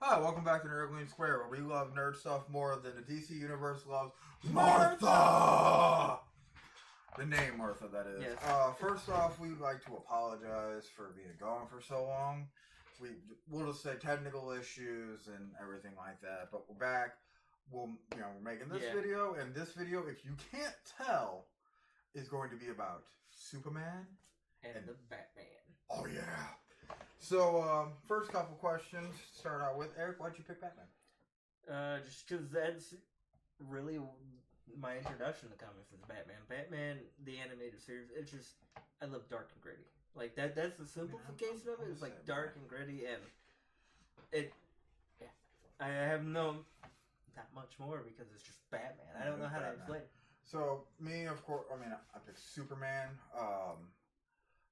Hi, welcome back to Nerdling Square, where we love nerd stuff more than the DC Universe loves Martha! The name Martha, that is. Yes. First off, we'd like to apologize for being gone for so long. We'll just say technical issues and everything like that, but we're back. We're making this video, and this video, if you can't tell, is going to be about Superman and the Batman. Oh yeah. So, first couple questions. Start out with Eric. Why'd you pick Batman? Just because that's really my introduction to comics is Batman. Batman, the animated series. It's just I love dark and gritty. Like that's the simplification of it. It's like dark and gritty, and it. Yeah, I have not much more because it's just Batman. I don't know how to explain it. So me, of course. I picked Superman.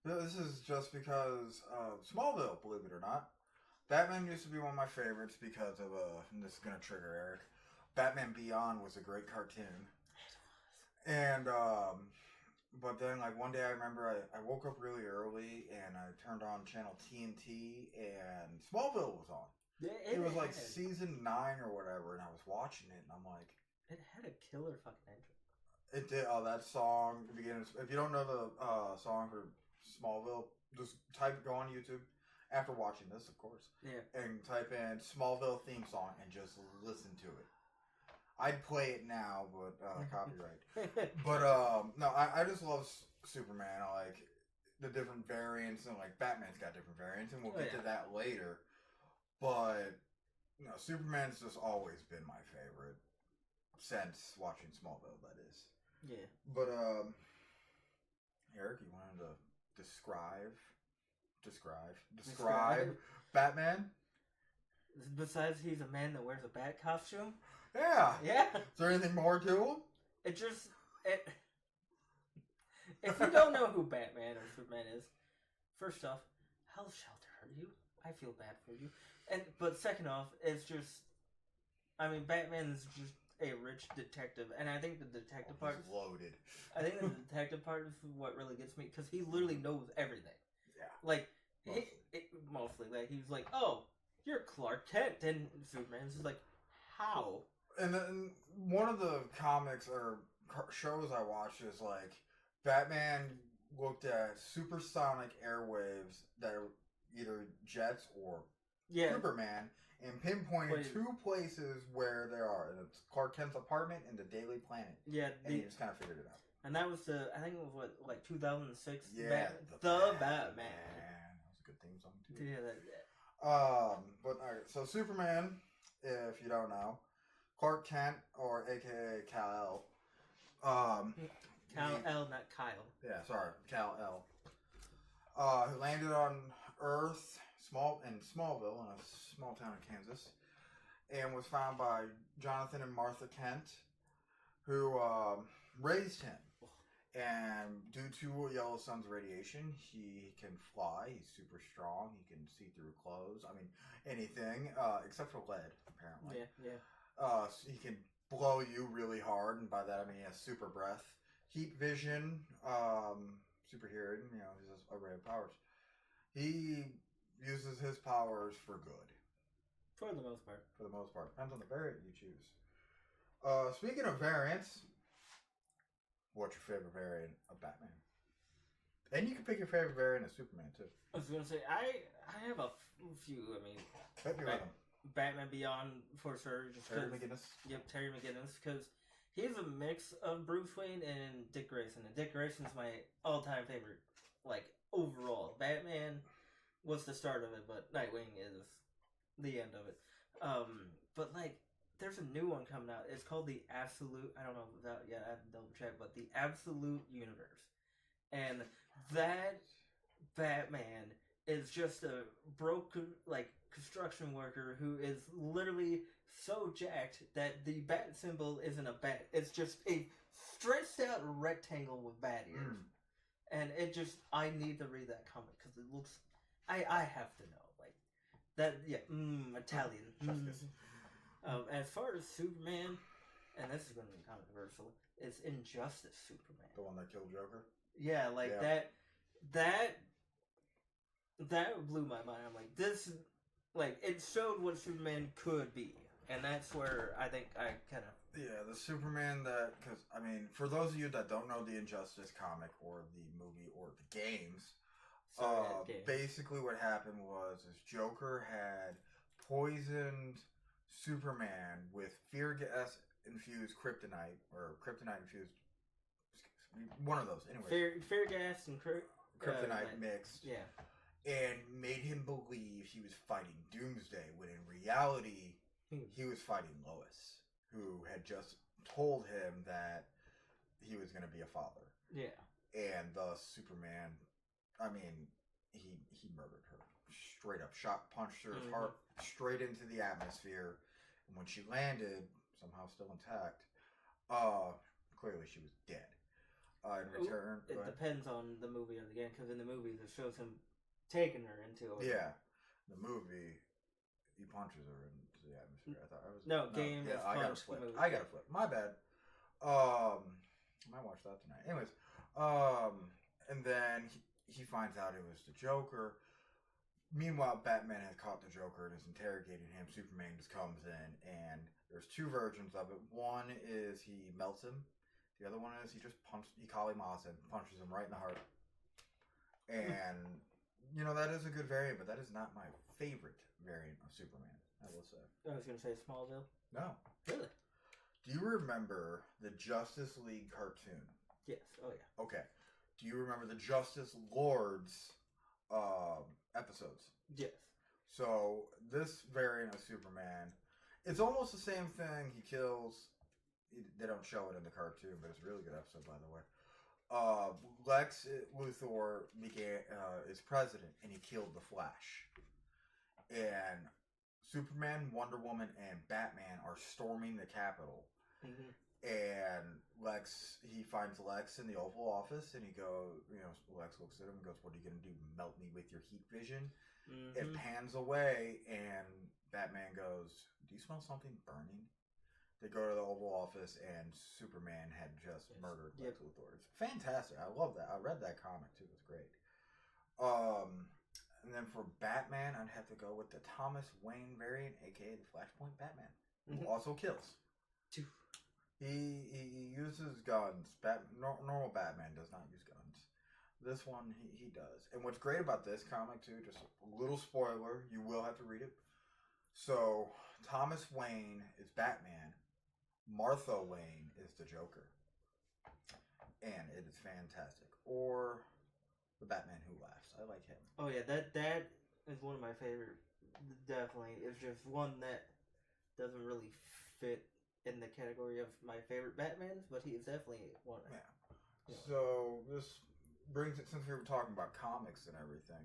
This is just because of Smallville, believe it or not. Batman used to be one of my favorites because of and this is gonna trigger Eric. Batman Beyond was a great cartoon. And but then like one day I remember I woke up really early and I turned on channel TNT and Smallville was on. It was like season 9 or whatever, and I was watching it and I'm like, it had a killer fucking intro. It did. That song begins. If you don't know the song for Smallville, just go on YouTube after watching this, of course. Yeah. And type in Smallville theme song and just listen to it. I'd play it now, but copyright. But no, I just love Superman. I like the different variants, and like Batman's got different variants, and we'll get to that later. But Superman's just always been my favorite since watching Smallville. That is. Yeah. But Eric, you wanted to describe Batman? Besides, he's a man that wears a bat costume. Yeah. Yeah. Is there anything more to him? If you don't know who Batman or Superman is, first off, how shall it hurt you? I feel bad for you. But second off, it's just, Batman's just a rich detective, and I think the detective part is loaded. I think the detective part is what really gets me, because he literally knows everything. Yeah. Like, mostly. Like, he's like, oh, you're Clark Kent, and Superman's just like, how? And then one of the comics or shows I watched is like, Batman looked at supersonic airwaves that are either jets or Superman, and pinpointed 2 places where there are. And it's Clark Kent's apartment and the Daily Planet. Yeah. And he just kind of figured it out. And that was I think it was 2006? Yeah. The Batman. That was a good theme song, too. Yeah, but alright, so Superman, if you don't know, Clark Kent, or aka Kal-El. Kal-El, not Kyle. Yeah, sorry, Kal-El. He landed on Earth, in Smallville, in a small town in Kansas, and was found by Jonathan and Martha Kent, who raised him. And due to Yellow Sun's radiation, he can fly. He's super strong. He can see through clothes. Anything except for lead, apparently. Yeah. So he can blow you really hard, and by that I mean he has super breath, heat vision, super hearing. He has a array of powers. He uses his powers for good. For the most part. Depends on the variant you choose. Speaking of variants, what's your favorite variant of Batman? And you can pick your favorite variant of Superman, too. I was going to say, I have a few. Hit me with them. Batman Beyond, for sure. Terry McGinnis? Yep, Terry McGinnis, because he's a mix of Bruce Wayne and Dick Grayson. And Dick Grayson's my all-time favorite, overall. Batman was the start of it, but Nightwing is the end of it. But, there's a new one coming out. It's called the Absolute, I don't know that yet, I have to double check, but the Absolute Universe. And that Batman is just a broke, construction worker who is literally so jacked that the bat symbol isn't a bat. It's just a stretched out rectangle with bat ears. And it just, I need to read that comic because it looks, I have to know. Italian. As far as Superman, and this is going to be controversial, it's Injustice Superman. The one that killed Joker? Yeah, that blew my mind. I'm like, this like it showed what Superman could be, and that's where I think I kind of the Superman that, because I mean, for those of you that don't know the Injustice comic or the movie or the games, basically what happened was is Joker had poisoned Superman with fear gas infused kryptonite or kryptonite infused one of those anyway. Fear gas and kryptonite mixed. Yeah. And made him believe he was fighting Doomsday when in reality he was fighting Lois, who had just told him that he was going to be a father. Yeah. And thus Superman, I mean, he murdered her. Straight up punched her heart straight into the atmosphere. And when she landed, somehow still intact, clearly she was dead. In return... It depends on the movie or the game, because in the movies it shows him taking her into it. Yeah. The movie, he punches her into the atmosphere. I thought I was... game is I got to flip. I got to flip. My bad. I might watch that tonight. Anyways, and then he finds out it was the Joker. Meanwhile, Batman has caught the Joker and is interrogating him. Superman just comes in, and there's two versions of it. One is he melts him. The other one is he Kali Mas him, punches him right in the heart. And, that is a good variant, but that is not my favorite variant of Superman, I will say. I was going to say Smallville. No. Really? Do you remember the Justice League cartoon? Yes. Oh, yeah. Okay. Do you remember the Justice Lords episodes? Yes. So, this variant of Superman, it's almost the same thing. He kills... They don't show it in the cartoon, but it's a really good episode, by the way. Lex Luthor is president, and he killed the Flash. And Superman, Wonder Woman, and Batman are storming the Capitol. Mm-hmm. And he finds Lex in the Oval Office, and he goes, Lex looks at him and goes, "What are you going to do, melt me with your heat vision?" Mm-hmm. It pans away, and Batman goes, "Do you smell something burning?" They go to the Oval Office, and Superman had just murdered Lex Luthor. It's fantastic. I love that. I read that comic, too. It's great. And then for Batman, I'd have to go with the Thomas Wayne variant, a.k.a. the Flashpoint Batman, who also kills. He uses guns. Normal Batman does not use guns. This one, he does. And what's great about this comic, too, just a little spoiler, you will have to read it. So, Thomas Wayne is Batman. Martha Wayne is the Joker. And it is fantastic. Or the Batman Who Laughs. I like him. Oh yeah, that is one of my favorite. Definitely. It's just one that doesn't really fit in the category of my favorite Batmans, but he is definitely one. Yeah. So this brings it, since we were talking about comics and everything,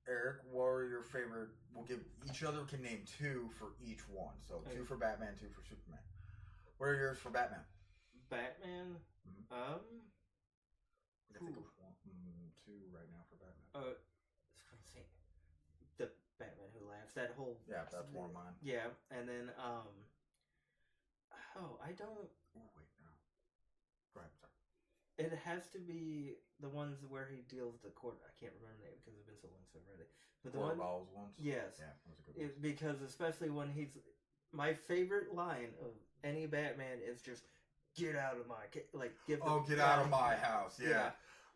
Eric, what are your favorite? We'll give each other can name two for each one. So two for Batman, two for Superman. What are yours for Batman? Batman? Mm-hmm. I think of two right now for Batman. I was going to say the Batman Who Laughs. That whole... Yeah, that's one of mine. Yeah, and then, I don't... Oh, wait, no. Go ahead, sorry. It has to be the ones where he deals with the court. I can't remember the name because it's been so long since I've read it. But the Balls ones? Yes. Yeah, that was a good one. Because especially when he's... My favorite line of any Batman is just, "Get out of my..." get out of my house, yeah.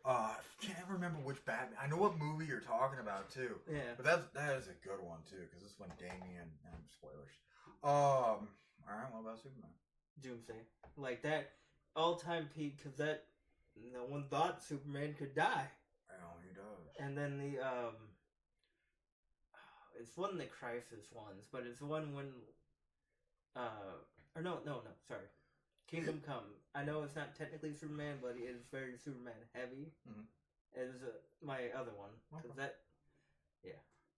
I can't remember which Batman. I know what movie you're talking about, too. Yeah. But that is a good one, too, because this one, Damian, spoilers. Alright, what about Superman? Doomsday. Like, that all-time peak, because that... No one thought Superman could die. Oh, he does. And then the, it's one of the Crisis ones, but it's one when... sorry. Kingdom Come. I know it's not technically Superman, but it is very Superman heavy. Mm-hmm. It is my other one.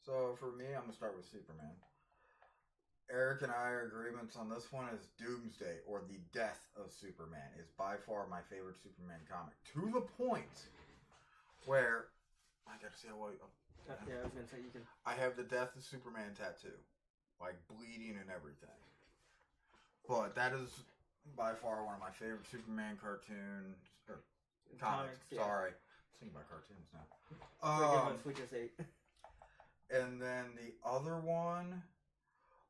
So for me, I'm going to start with Superman. Eric and I are agreements on this one is Doomsday, or The Death of Superman, is by far my favorite Superman comic. To the point where, I gotta see how I was going to say you can... I have the Death of Superman tattoo. Like, bleeding and everything. But that is by far one of my favorite Superman cartoons. Or comics. Yeah. Sorry. I'm thinking about cartoons now. Forgive us, we just ate. And then the other one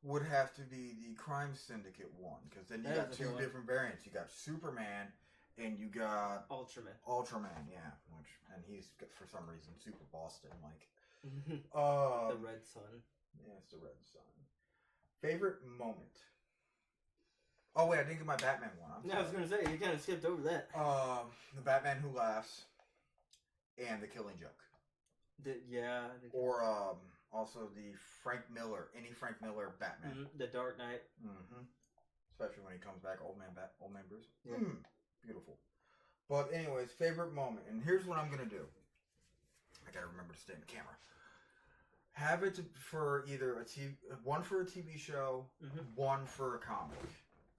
would have to be the Crime Syndicate one, because then you That got is a two good one. different variants. You got Superman, and you got Ultraman. Ultraman. Yeah, and he's for some reason super Boston like. The Red Sun. Yeah, it's the Red Sun. Favorite moment. Oh wait, I didn't get my Batman one. I was gonna say you kind of skipped over that. The Batman Who Laughs, and the Killing Joke. Or also the Frank Miller, any Frank Miller Batman. The Dark Knight. Especially when he comes back, old man Bruce. Yeah. Beautiful. But anyways, favorite moment, and here's what I'm gonna do. I gotta remember to stay in the camera. Have it for either one for a TV show, one for a comic.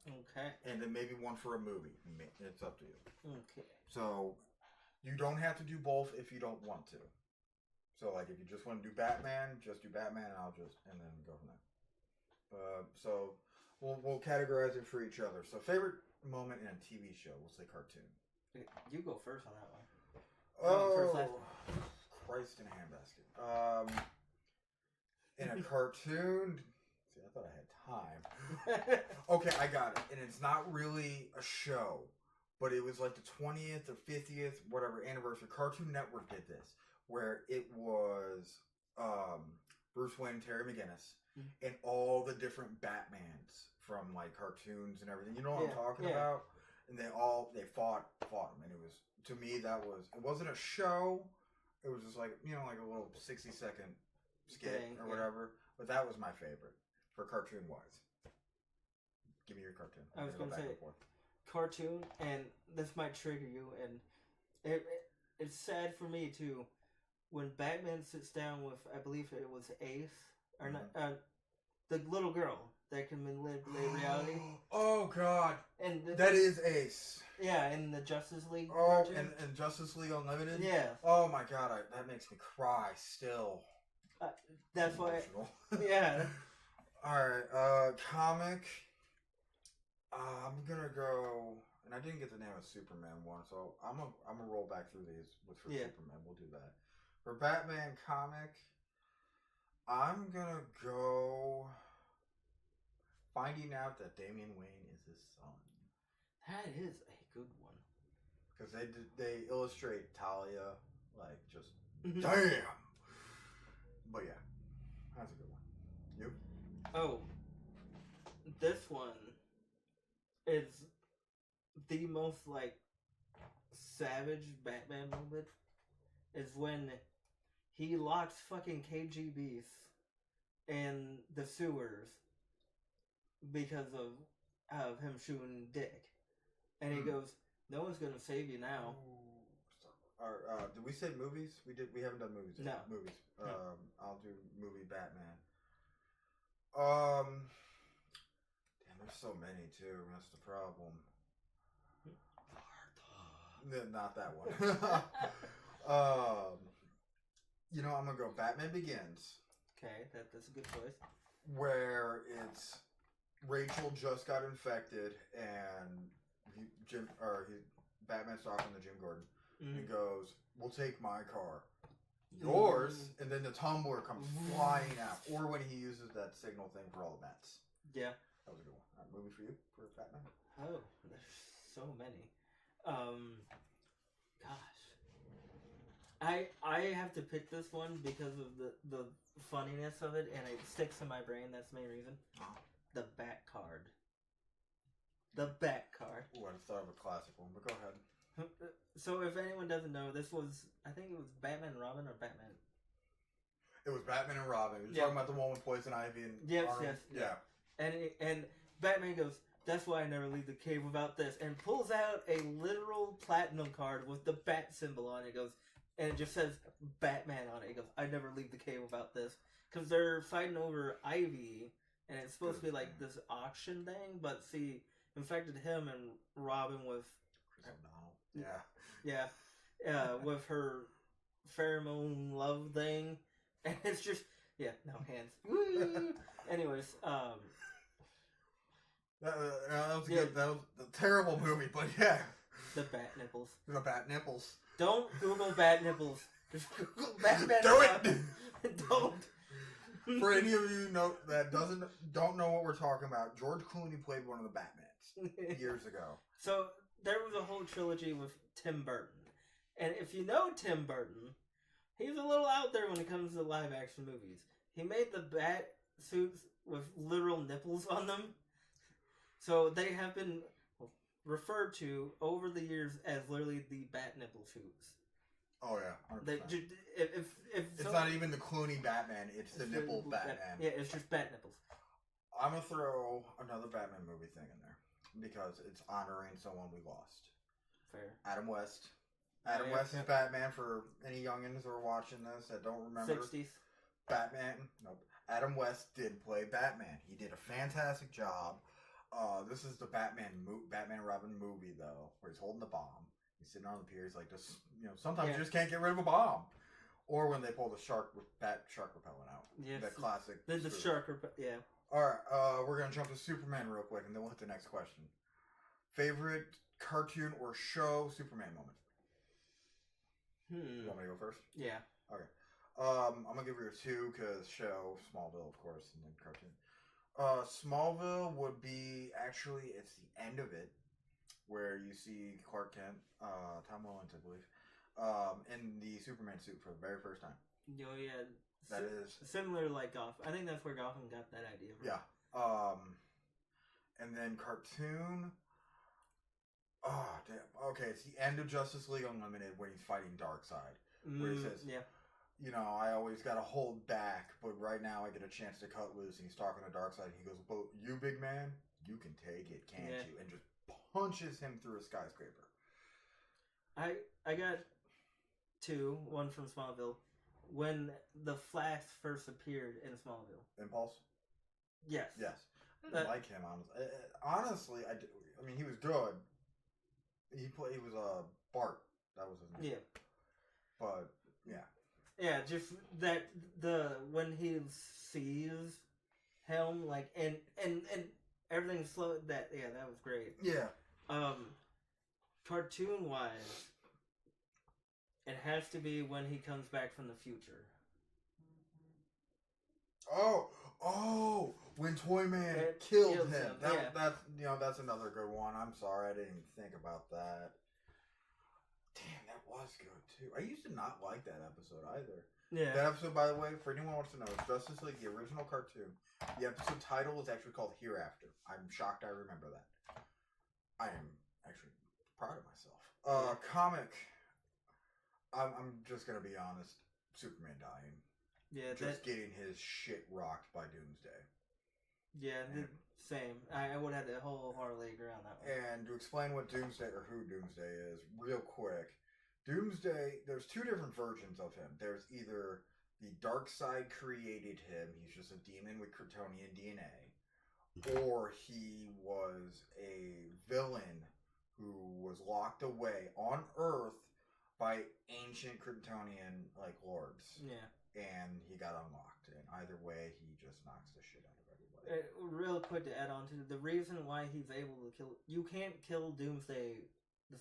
Okay. And then maybe one for a movie. It's up to you. Okay. So you don't have to do both if you don't want to. So like if you just want to do Batman, just do Batman, and then go from there. So we'll categorize it for each other. So favorite moment in a TV show, we'll say cartoon. You go first on that one. Oh, Christ in a handbasket. In a cartoon, see, I thought I had time. Okay, I got it. And it's not really a show, but it was like the 20th or 50th, whatever, anniversary. Cartoon Network did this, where it was Bruce Wayne, Terry McGinnis, and all the different Batmans from like cartoons and everything. You know what I'm talking about? And they fought him, and it was, to me, it wasn't a show. It was just like, like a little 60-second skit or whatever. But that was my favorite for cartoon wise. Give me your cartoon. I was going to say cartoon, and this might trigger you, and it's sad for me too when Batman sits down with, I believe it was Ace, or not, the little girl that can manipulate reality. Oh God! And that is Ace. Yeah, in the Justice League. Oh, and Justice League Unlimited. Yeah. Oh my God! That makes me cry still. That's why. Yeah. All right. Comic. I'm gonna go, and I didn't get the name of Superman one, so I'm gonna roll back through these for Superman. We'll do that. For Batman comic, I'm gonna go finding out that Damian Wayne is his son. That is a good one. Because they illustrate Talia like just damn. But yeah, that's a good one. You? Oh, this one is the most like savage Batman moment. Is when he locks fucking KGBs in the sewers because of him shooting Dick, and he goes, "No one's gonna save you now." Did we say movies? We haven't done movies. No. Movies. No. I'll do movie Batman. Damn, there's so many too. That's the problem. Not that one. I'm gonna go Batman Begins. Okay, that's a good choice. Where it's Rachel just got infected and Batman's talking to Jim Gordon. He goes, "We'll take my car, yours," and then the tumbler comes flying out. Or when he uses that signal thing for all the bats. Yeah, that was a good one. All right, movie for you for Batman. Oh, there's so many. Gosh, I have to pick this one because of the funniness of it, and it sticks in my brain. That's the main reason. The Bat Card. The Bat Card. Ooh, I just thought of a classic one, but go ahead. So if anyone doesn't know, this was, I think it was Batman and Robin or Batman. It was Batman and Robin. You're talking about the one with Poison Ivy and yes. Yeah. And Batman goes, "That's why I never leave the cave without this," and pulls out a literal platinum card with the bat symbol on it. He goes, and it just says Batman on it. He goes, "I never leave the cave without this," because they're fighting over Ivy, and it's supposed to be like this auction thing, but see, infected him and Robin with Chris O'Donnell. Yeah, with her pheromone love thing, and it's just no hands. Woo! Anyways, that was good. That was a terrible movie, but yeah, the bat nipples. The bat nipples. Don't Google bat nipples. Just Google Batman. Do it. Don't. For any of you that don't know what we're talking about, George Clooney played one of the Batmans years ago. So there was a whole trilogy with Tim Burton, and if you know Tim Burton, he's a little out there when it comes to live action movies. He made the bat suits with literal nipples on them, so they have been referred to over the years as literally the bat nipple suits. Oh yeah, 100%. If it's not even the Clooney Batman; it's the nipple Batman. Yeah, it's just bat nipples. I'm gonna throw another Batman movie thing in there because it's honoring someone we lost. Fair. Adam West. Adam West is Batman for any youngins who are watching this that don't remember. 60s. Batman. Nope. Adam West did play Batman. He did a fantastic job. This is the Batman Robin movie though, where he's holding the bomb. He's sitting on the pier. He's like, just sometimes you just can't get rid of a bomb. Or when they pull the shark repellent out. Yes. That classic. The shark yeah. Alright, we're gonna jump to Superman real quick and then we'll hit the next question. Favorite cartoon or show Superman moment? You want me to go first? Yeah. Okay. I'm gonna give you two because show, Smallville, of course, and then cartoon. Smallville would be it's the end of it, where you see Clark Kent, Tom Welling, I believe, in the Superman suit for the very first time. Oh yeah. That is similar like Gotham. I think that's where Gotham got that idea from. Yeah. And then cartoon. Oh damn. Okay, it's the end of Justice League Unlimited when he's fighting Darkseid, where he says, "Yeah, I always got to hold back, but right now I get a chance to cut loose." And he's talking to Darkseid, and he goes, "But you, big man, you can take it, can't you?" And just punches him through a skyscraper. I got two. One from Smallville. When the Flash first appeared in Smallville. Impulse? Yes. Yes. I didn't like him, honestly. I mean, he was good. He was Bart. That was his name. Yeah. But, yeah. Yeah, just that, when he sees him, like, and everything slowed, that was great. Yeah. Cartoon-wise, it has to be when he comes back from the future. Oh, when Toyman killed him. That's another good one. I'm sorry, I didn't even think about that. Damn, that was good too. I used to not like that episode either. Yeah. That episode, by the way, for anyone who wants to know, is Justice League, the original cartoon. The episode title is actually called Hereafter. I'm shocked I remember that. I am actually proud of myself. Comic. I'm just gonna be honest. Superman dying. Yeah, just getting his shit rocked by Doomsday. Yeah, same. I would have to wholeheartedly agree on that one. And to explain what Doomsday or who Doomsday is, real quick, Doomsday. There's two different versions of him. There's either the Darkseid created him. He's just a demon with Kryptonian DNA, or he was a villain who was locked away on Earth by ancient Kryptonian lords. Yeah. And he got unlocked. And either way, he just knocks the shit out of everybody. Real quick to add on to the reason why he's able to kill. You can't kill Doomsday the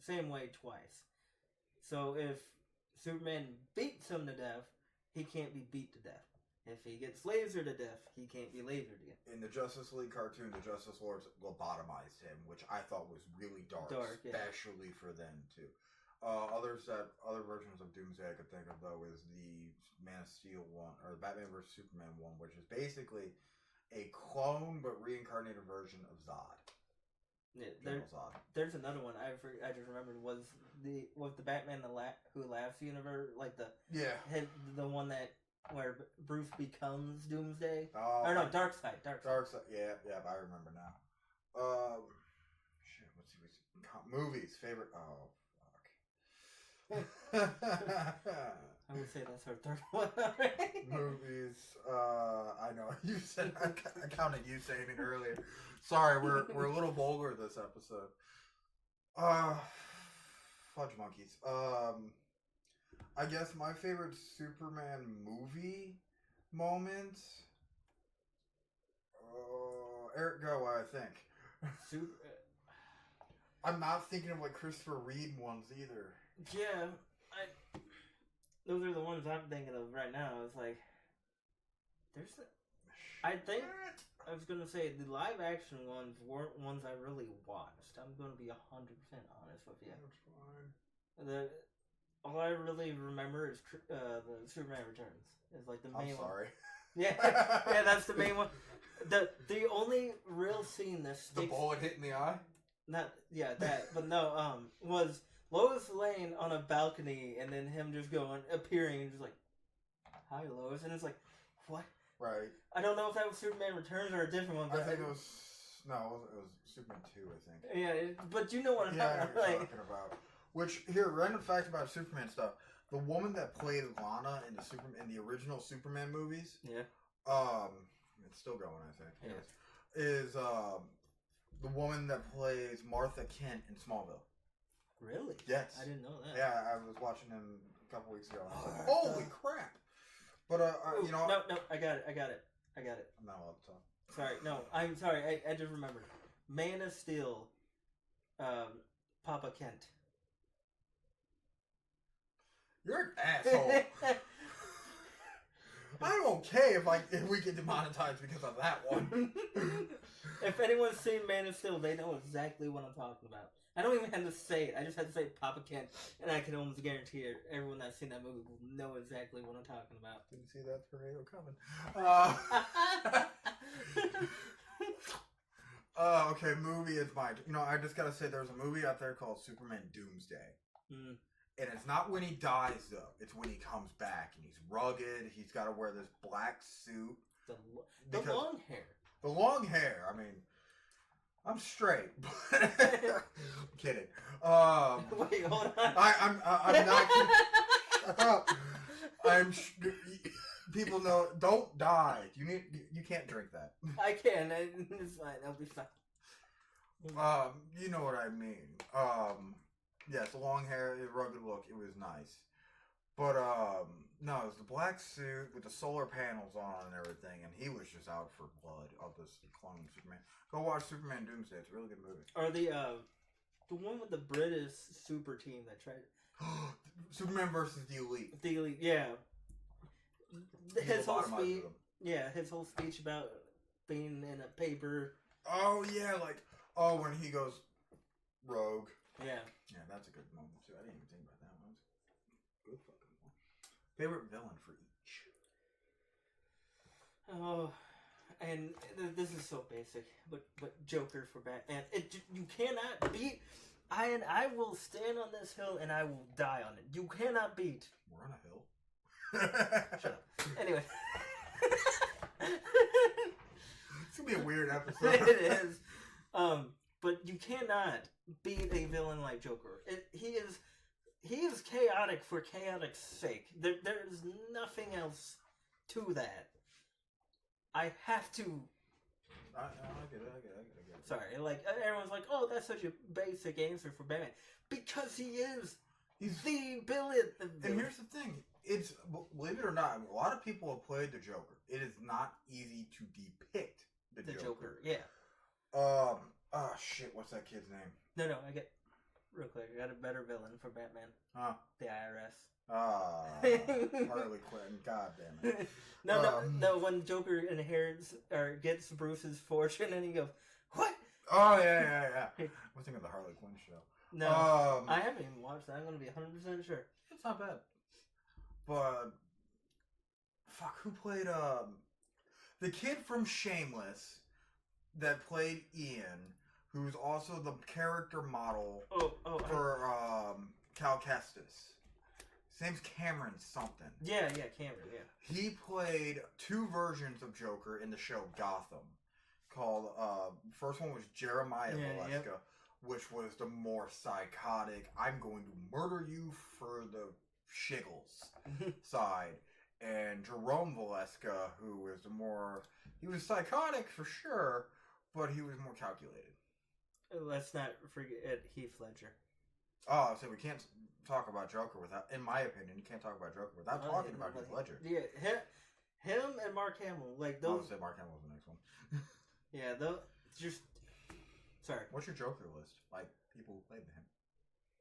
same way twice. So if Superman beats him to death, he can't be beat to death. If he gets lasered to death, he can't be lasered again. In the Justice League cartoon, the Justice Lords lobotomized him, which I thought was really dark especially for them too. Other versions of Doomsday I could think of though is the Man of Steel one or the Batman vs Superman one, which is basically a clone but reincarnated version of Zod. Yeah, Zod. There's another one I just remembered was the Batman Who Laughs universe, like the one that where Bruce becomes Doomsday. Or no, Darkseid. Yeah, I remember now. Shit. Let's see. Movies favorite. Oh. I would say that's our third one. Movies. I know you said I counted you saying it earlier. Sorry, we're a little vulgar this episode. Fudge monkeys. I guess my favorite Superman movie moment. Eric, go. I think. I'm not thinking of Christopher Reeve ones either. Yeah, those are the ones I'm thinking of right now. It's There's, I think I was gonna say the live action ones weren't ones I really watched. I'm gonna be 100% honest with you. All I really remember is the Superman Returns. Is like the main I'm sorry. One. Yeah, yeah, that's the main one. The only real scene that sticks. The bullet hitting the eye. Not that, but no. Was Lois Lane on a balcony and then him just appearing and just like, "Hi, Lois," and it's like, what? Right. I don't know if that was Superman Returns or a different one. But I think it was Superman 2. I think. Yeah, but you know what I'm talking about. Which here, random fact about Superman stuff: the woman that played Lana in the original Superman movies. Yeah. It's still going, I think. Yes. Is the woman that plays Martha Kent in Smallville. Really? Yes. I didn't know that. Yeah, I was watching him a couple weeks ago. And I was like, holy crap! But you know. No, I got it. I'm not allowed to talk. Sorry, no, I'm sorry. I just remembered. Man of Steel. Papa Kent. You're an asshole. I'm okay if we get demonetized because of that one. If anyone's seen Man of Steel, they know exactly what I'm talking about. I don't even have to say it. I just have to say Papa Kent, and I can almost guarantee it. Everyone that's seen that movie will know exactly what I'm talking about. Didn't see that tornado coming. Okay, movie is mine. You know, I just gotta say, there's a movie out there called Superman Doomsday. Mm. And it's not when he dies, though. It's when he comes back, and he's rugged. He's got to wear this black suit. The long hair. The long hair. I mean, I'm straight. But I'm kidding. Wait, hold on. I'm not kidding. Shut up. People know. Don't die. You can't drink that. I can. It's fine. I'll be fine. You know what I mean. Yes, the long hair, the rugged look, it was nice. But, no, it was the black suit with the solar panels on and everything, and he was just out for blood of this clone Superman. Go watch Superman Doomsday. It's a really good movie. Or the one with the British super team that tried... Superman versus the Elite. The Elite, yeah. His whole speech... Yeah, his whole speech about being in a paper. Oh, yeah, when he goes rogue. Yeah. Yeah, that's a good moment too. I didn't even think about that one. Good fucking one. Favorite villain for each. Oh, and this is so basic, but Joker for Batman. You cannot beat. I will stand on this hill and I will die on it. You cannot beat. We're on a hill. Shut up. Anyway. It's gonna be a weird episode. It is. But you cannot beat a villain like Joker. He is chaotic for chaotic's sake. There's nothing else to that. I have to. I get it. Sorry, everyone's like, "Oh, that's such a basic answer for Batman," because he's the villain. And here's the thing: it's, believe it or not, a lot of people have played the Joker. It is not easy to depict the Joker. Yeah. Oh shit! What's that kid's name? No, I get real quick. I got a better villain for Batman. Huh? The IRS. Harley Quinn. God damn it. No. When Joker inherits or gets Bruce's fortune, and he goes, "What?" Oh yeah. I was thinking of the Harley Quinn show. No, I haven't even watched that. I'm gonna be 100% sure. It's not bad. But fuck, who played the kid from Shameless that played Ian, who's also the character model for Cal Kestis. His name's Cameron something. Yeah, Cameron, yeah. He played 2 versions of Joker in the show Gotham. Called, first one was Jeremiah Valeska, which was the more psychotic, I'm going to murder you for the shiggles side. And Jerome Valeska, who was he was psychotic for sure, but he was more calculated. Let's not forget Heath Ledger. Oh, so we can't talk about Joker without, in my opinion, you can't talk about Joker without talking about Heath Ledger. Yeah, him and Mark Hamill, like those. I would say Mark Hamill was the next one. Yeah, those just. Sorry. What's your Joker list? Like people who played him.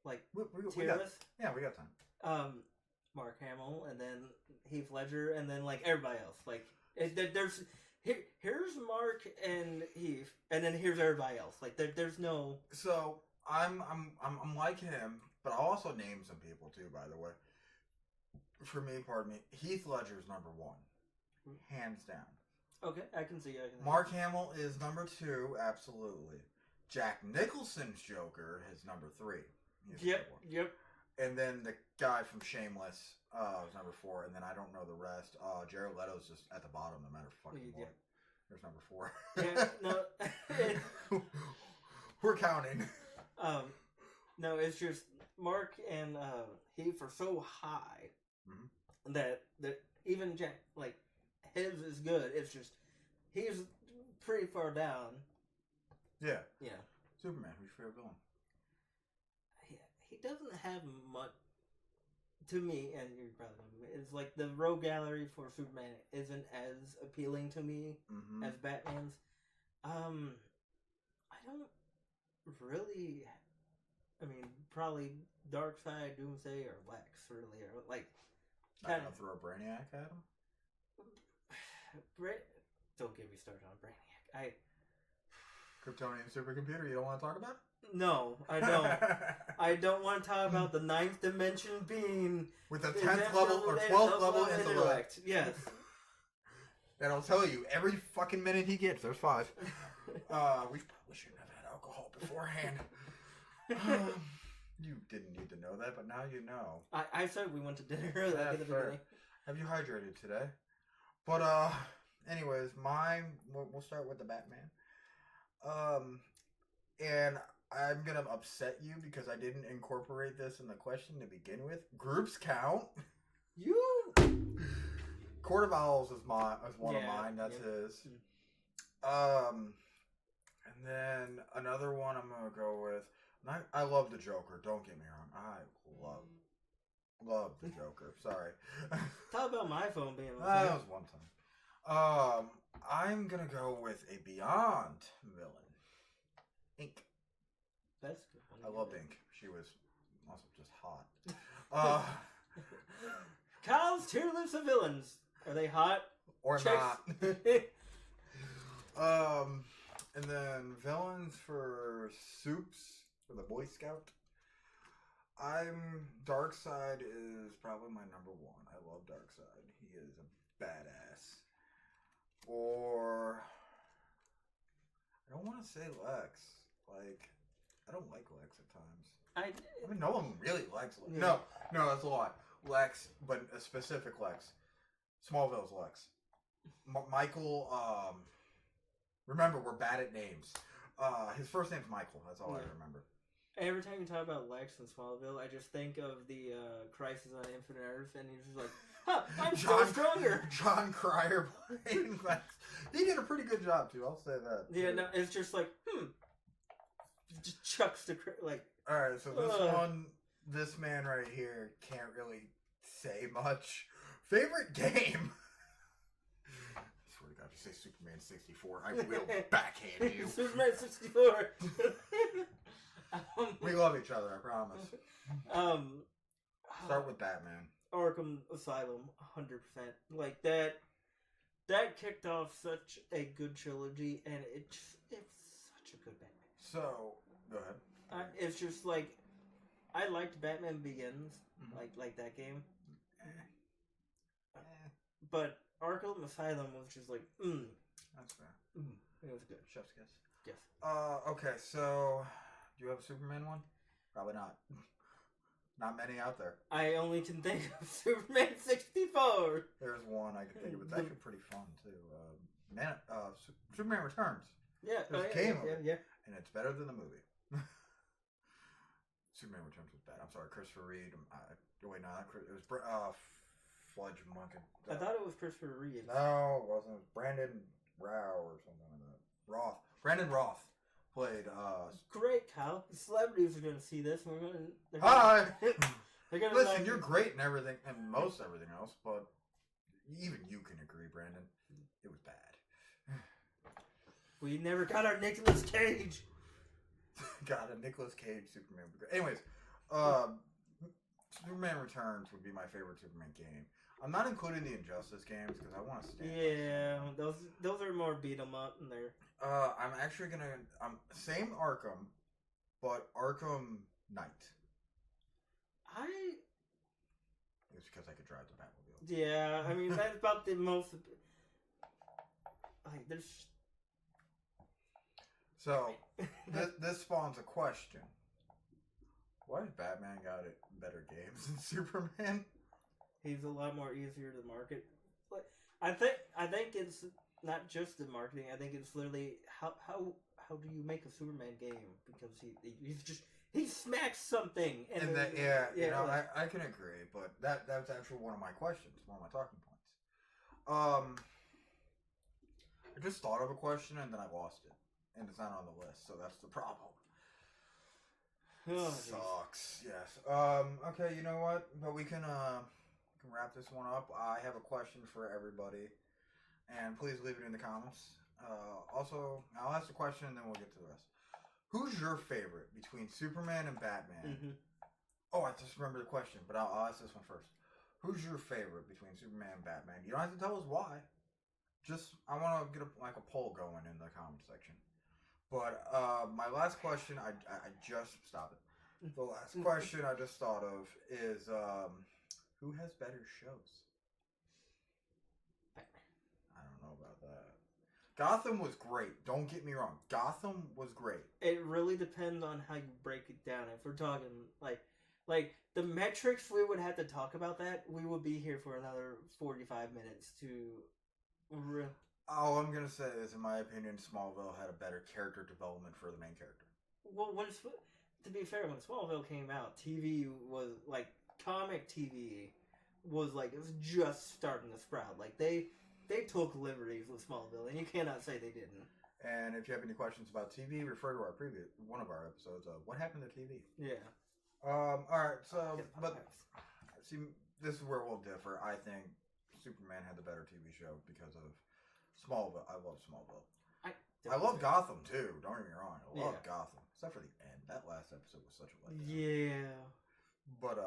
Like we tier got, list? Yeah, we got time. Mark Hamill, and then Heath Ledger, and then like everybody else. Like Here's Mark and Heath, and then here's everybody else. Like there's no. So I'm like him, but I'll also name some people too. By the way, for me, pardon me, Heath Ledger's number one, hands down. Okay, I can see. Mark Hamill is number two, absolutely. Jack Nicholson's Joker is number three. Yep. And then the guy from Shameless was number four, and then I don't know the rest. Jared Leto's just at the bottom, no matter fucking what. There's number four. Yeah, no. We're counting. No, it's just Mark and Heath are so high that even Jack, like, his is good. It's just he's pretty far down. Yeah. Yeah. Superman, who's your favorite villain? He doesn't have much to me, and you probably know, it's like the rogue gallery for Superman isn't as appealing to me as Batman's. I don't really. I mean, probably Darkseid, Doomsday, or Lex, really, or like. Not gonna throw a Brainiac at him. Don't get me started on Brainiac. Kryptonian supercomputer. You don't want to talk about it? No, I don't. I don't want to talk about the ninth dimension being with the 10th level or 12th level intellect. Yes. That'll tell you every fucking minute he gets. There's 5. We probably shouldn't have had alcohol beforehand. You didn't need to know that, but now you know. I said we went to dinner at the beginning. Have you hydrated today? But anyways, we'll start with the Batman. And I'm gonna upset you because I didn't incorporate this in the question to begin with. Groups count. You. Court of Owls is one of mine. That's his. And then another one I'm gonna go with. I love the Joker. Don't get me wrong. I love the Joker. Sorry. Talk about my phone being. That was one time. I'm gonna go with a Beyond villain. Ink. That's good. I love Ink. She was also just hot. Kyle's tier list of villains. Are they hot? Or not? And then villains for Soups for the Boy Scout. Darkseid is probably my number one. I love Darkseid. He is a badass. Or I don't want to say Lex. Like, I don't like Lex at times. I mean, no one really likes Lex. Yeah. No, that's a lot. Lex, but a specific Lex. Smallville's Lex. Michael, remember, we're bad at names. His first name's Michael. That's all I remember. Every time you talk about Lex and Smallville, I just think of the Crisis on Infinite Earth, and he's just like, I'm so stronger. John Cryer playing Lex. He did a pretty good job, too. I'll say that. Yeah, no, it's just like, just chucks the, like. Alright, so this man right here can't really say much. Favorite game? I swear to God, if you say Superman 64, I will backhand you. Superman 64. We love each other, I promise. Start with Batman. Arkham Asylum, 100%. Like that kicked off such a good trilogy, and it's such a good Batman. So, go ahead. It's just like, I liked Batman Begins, like that game. But Arkham Asylum was just like, That's fair. It was good. Chef's kiss. Yes. Okay, so do you have a Superman one? Probably not. Not many out there. I only can think of Superman 64. There's one I can think of. It's actually pretty fun too. Superman Returns. Yeah, there's a game of it, yeah. and it's better than the movie. Superman Returns was bad. I'm sorry, Christopher Reed. Wait, no, it was Fudge Monk. I thought it was Christopher Reeve. No, it wasn't. It was Brandon Rao or something like that. Roth. Brandon Roth played. Great, Kyle. The celebrities are going to see this. Hi. They're gonna Listen, you're great and everything, and most everything else, but even you can agree, Brandon. It was bad. We never got our Nicolas Cage. Got a Nicolas Cage Superman. Anyways, Superman Returns would be my favorite Superman game. I'm not including the Injustice games because I want to stand. Yeah, those are more beat 'em up, and they're. I'm actually gonna. Same Arkham, but Arkham Knight. It's because I could drive the Batmobile. Yeah, I mean that's about the most. Like there's. So this spawns a question. Why has Batman got it better games than Superman? He's a lot more easier to market. But I think it's not just the marketing. I think it's literally how do you make a Superman game, because he smacks something and that, you know, I can agree, but that's actually one of my questions, one of my talking points. I just thought of a question and then I lost it, and it's not on the list, so that's the problem. Oh, sucks. Yes. Okay. You know what? But we can wrap this one up. I have a question for everybody, and please leave it in the comments. Also, I'll ask the question and then we'll get to the rest. Who's your favorite between Superman and Batman? Mm-hmm. Oh, I just remembered the question, but I'll ask this one first. Who's your favorite between Superman and Batman? You don't have to tell us why. Just, I want to get a poll going in the comment section. But my last question, I just stop it. The last question I just thought of is, who has better shows? I don't know about that. Gotham was great. Don't get me wrong. Gotham was great. It really depends on how you break it down. If we're talking like the metrics, we would have to talk about that. We would be here for another 45 minutes to. All I'm gonna say is, in my opinion, Smallville had a better character development for the main character. Well, to be fair, when Smallville came out, TV was like comic TV was like it was just starting to sprout. Like they took liberties with Smallville, and you cannot say they didn't. And if you have any questions about TV, refer to our one of our episodes of What Happened to TV. Yeah. All right. So, but see, this is where we'll differ. I think Superman had the better TV show because of Smallville. I love Smallville. I love Gotham too. Don't get me wrong. I love Gotham, except for the end. That last episode was such a letdown. Yeah. But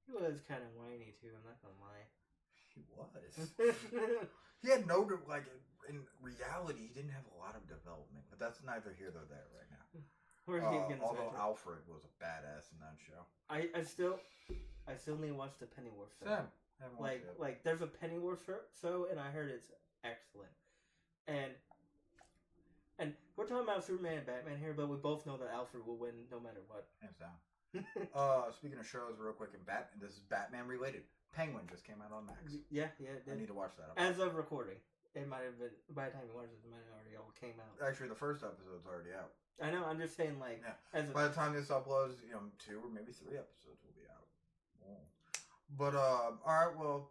he was kind of whiny too. I'm not gonna lie. He was. He had no, like, in reality, he didn't have a lot of development, but that's neither here nor there right now. Although Alfred was a badass in that show. I still need to watch the Pennyworth show. Sam, haven't watched it. Like there's a Pennyworth show, and I heard it's excellent. And we're talking about Superman and Batman here, but we both know that Alfred will win no matter what. Hands down. Speaking of shows, real quick, this is Batman related. Penguin just came out on Max. Yeah, it did. I need to watch that. As of recording, it might have been, by the time you watch it might have already all came out. Actually, the first episode's already out. I know. I'm just saying, like, by the time this uploads, 2 or maybe 3 episodes will be out. Oh. But all right, well,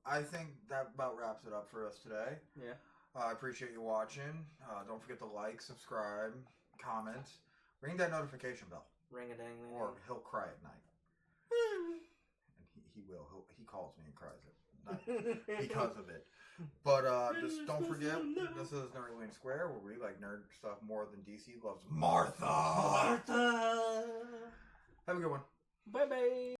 I think that about wraps it up for us today. Yeah. I appreciate you watching. Don't forget to like, subscribe, comment, ring that notification bell. Ring a dang. Or he'll cry at night. And he will. He calls me and cries it. Not because of it. But just don't forget, this is Nerdling Square, where we like nerd stuff more than DC loves Martha. Martha. Have a good one. Bye bye.